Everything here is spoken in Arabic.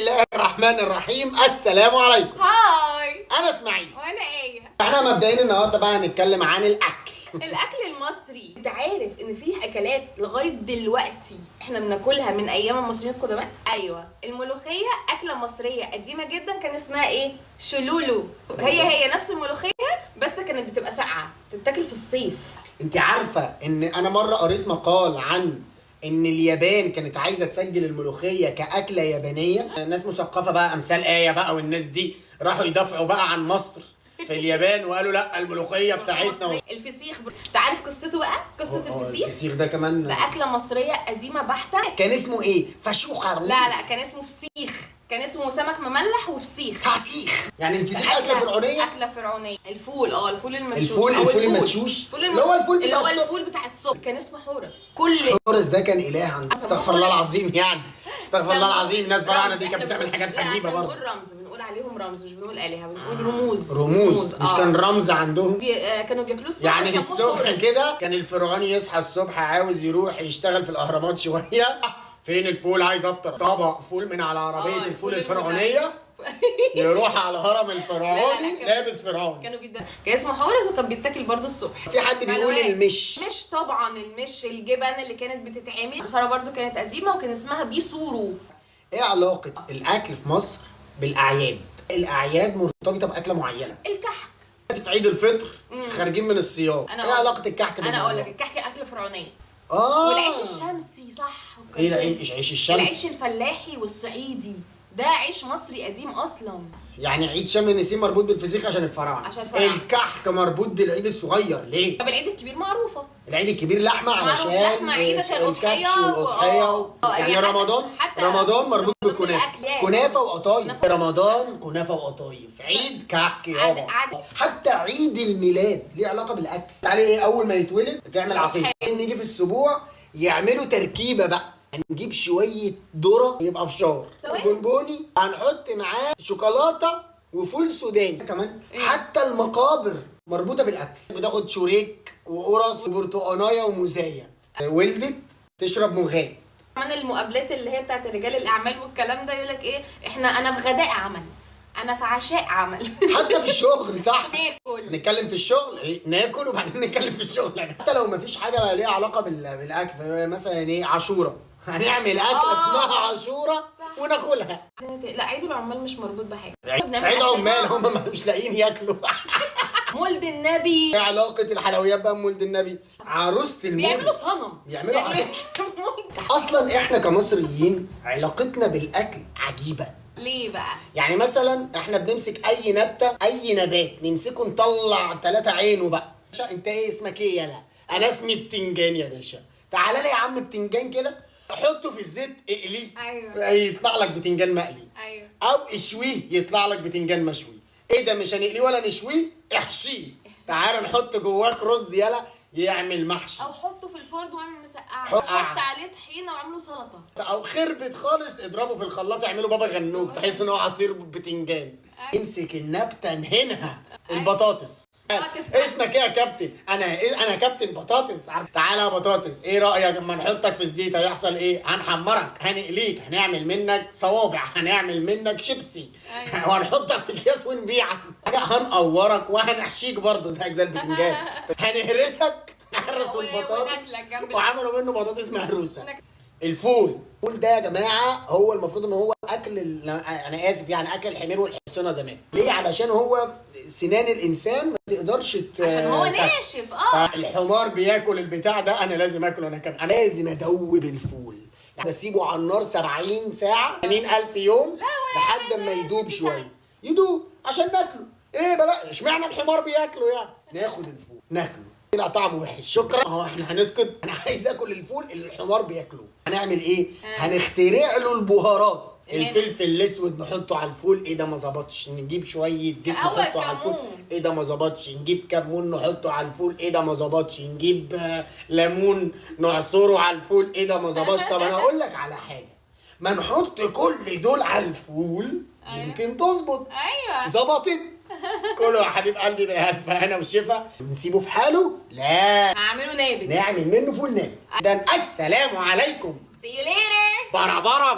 الله الرحمن الرحيم. السلام عليكم. هاي، انا اسماعيل. وانا ايه. احنا مبدئيا النهارده بقى هنتكلم عن الاكل. الاكل المصري، انت عارف ان في اكلات لغايه دلوقتي احنا بناكلها من ايام المصريين القدماء؟ ايوه، الملوخيه اكله مصريه قديمه جدا، كان اسمها ايه؟ شلولو. هي نفس الملوخيه بس كانت بتبقى ساقعه، بتتاكل في الصيف. انت عارفه ان انا مره قريت مقال عن ان اليابان كانت عايزه تسجل الملوخيه كاكله يابانيه؟ ناس مثقفه بقى امثال ايه بقى والناس دي راحوا يدافعوا بقى عن مصر في اليابان وقالوا لا الملوخيه بتاعتنا. الفسيخ انت عارف قصته بقى؟ قصه الفسيخ. الفسيخ ده كمان ده اكله مصريه قديمه بحته. كان اسمه ايه؟ فشوخه؟ لا كان اسمه فسيخ، كان اسمه سمك مملح وفسيخ. فسيخ يعني الفسيخ اكله فرعونيه. اكله فرعونيه. الفول الفول المدشوش. الفول المدشوش اللي هو الفول بتاع الصبح كان اسمه حورس. كل حورس ده كان اله عند استغفر الله العظيم، يعني استغفر الله العظيم. ناس براعنه دي كانت بتعمل حاجات عجيبه برضه. بنقول رمز، بنقول عليهم رمز، مش بنقول الهه، بنقول رموز. رموز مش كان رمز عندهم. كانوا بياكلوه الصبح يعني الصبح كده كان الفرعوني يصحى الصبح عاوز يروح يشتغل في الاهرامات شويه. فين الفول؟ عايز افطر. طبق فول من على عربيه الفول الفرعونيه. يروح على هرم الفرعون لابس فرعون. كان اسمه حورس وكان بيتاكل برضو الصبح. في حد بيقول المش. مش طبعا المش، الجبن اللي كانت بتتعمل بصراحه برضو كانت قديمه وكان اسمها بيسورو. ايه علاقه الاكل في مصر بالاعياد؟ الاعياد مرتبطه باكله معينه. الكحك في عيد الفطر خارجين من الصيام. ايه علاقه الكحك بالموضوع؟ انا اقول لك، الكحك اكله فرعونيه. اه، والعيش الشمسي صح. ايه العيش الشمسي؟ العيش الفلاحي والصعيدي ده عيش مصري قديم اصلا. يعني عيد شم النسيم مربوط بالفسيخ عشان الفراعنه. الكحك مربوط بالعيد الصغير ليه؟ طب العيد الكبير معروفه. العيد الكبير لحمه علشان عيد عشان الكبش والاضحيه يعني رمضان مربوط بالكنافه. كنافه وقطايف. رمضان كنافه وقطايف. عيد كحك يابا. حتى عيد الميلاد ليه علاقه بالاكل. تعالي ايه اول ما يتولد تعمل عقيقه. نيجي في السبوع يعملوا تركيبه بقى. هنجيب شويه ذره يبقى فشار بونبوني، هنحط معاه شوكولاته وفول سوداني كمان. حتى المقابر مربوطه بالاكل. بتاخد شوريك وقرص وبرتقانايه وموزايه. ولدت تشرب مغاد. كمان المقابلات اللي هي بتاعت رجال الاعمال والكلام ده يقول لك ايه، انا في غداء عمل، انا في عشاء عمل. حتى في الشغل صح. ناكل. نتكلم في الشغل ايه؟ ناكل وبعدين نتكلم في الشغل. حتى لو مفيش حاجه ليها علاقه بالاكل، مثلا ايه عاشوره، هنعمل اكل اسمها عاشوره وناكلها. لا عيد العمال مش مربوط بحاجه. عيد عمال هم مش لاقيين ياكلوا. مولد النبي. ايه علاقه الحلويات بقى بمولد النبي؟ عروسه المولد بيعملوا صنم. بيعملوا اصلا احنا كمصريين علاقتنا بالاكل عجيبه. ليه بقى؟ يعني مثلا احنا بنمسك اي نبته، اي نبات نمسكه نطلع 3 عينه بقى. انت ايه اسمك ايه يالا؟ انا اسمي بتنجان يا باشا. تعالى لي يا عم بتنجان كده، حطه في الزيت اقليه. ايوه يطلع لك بتنجان مقلي. ايوه. او اشويه يطلع لك بتنجان مشوي. ايه ده مش هنقليه ولا نشويه؟ احشيه. تعالى نحط جواك رز يالا يعمل محشي. او حطه في الفرن واعمل مسقعه، حط عليه طحينه واعمله سلطه. او خربت خالص اضربه في الخلاط اعمله بابا غنوج، تحس ان هو عصير بتنجان. امسك النبته نهنها. البطاطس. اسمك ايه يا كابتن؟ انا كابتن بطاطس. تعالى يا بطاطس، ايه رايك اما نحطك في الزيت هيحصل ايه؟ هنحمرك، هنقليك، هنعمل منك صوابع، هنعمل منك شيبسي. وهنحطك في اكياس ونبيعك. هنقورك وهنحشيك برضه زيك زي البتنجان. هنهرسك. هرسوا البطاطس وعملوا منه بطاطس مهروسه. الفول ده يا جماعه هو المفروض ان هو اكل انا اسف يعني اكل الحمير والحصينه زمان. ليه؟ علشان هو سنان الانسان ما تقدرش عشان هو ناشف. فالحمار بياكل البتاع ده، انا لازم اكله انا كمان. انا لازم ادوب الفول، يعني اسيبه على النار 70 ساعه 80,000 يوم لحد ما يدوب شويه. يدوب عشان ناكله. ايه بلا اشمعنى الحمار بياكله يعني؟ ناخد الفول ناكله طلع طعمه وحش، شكرا. احنا هنسكت. انا عايز اكل الفول اللي الحمار بياكله. هنعمل ايه؟ هنخترع له البهارات. الفلفل الاسود نحطه على الفول، ايه ده ما ظبطش، نجيب شويه زيت نحطه على الفول، ايه ده ما ظبطش، نجيب كمون نحطه على الفول، ايه ده ما ظبطش، نجيب ليمون نعصره على الفول، ايه ده ما ظبطش. طب انا اقول لك على حاجه، ما نحط كل دول على الفول يمكن تظبط. ايوه ظبطت. كله يا حبيب قلبي بألف هنا وشفا. ونسيبه في حاله؟ لا، هعمله نابت. نعمل منه فول نابت. السلام عليكم. See you later. برا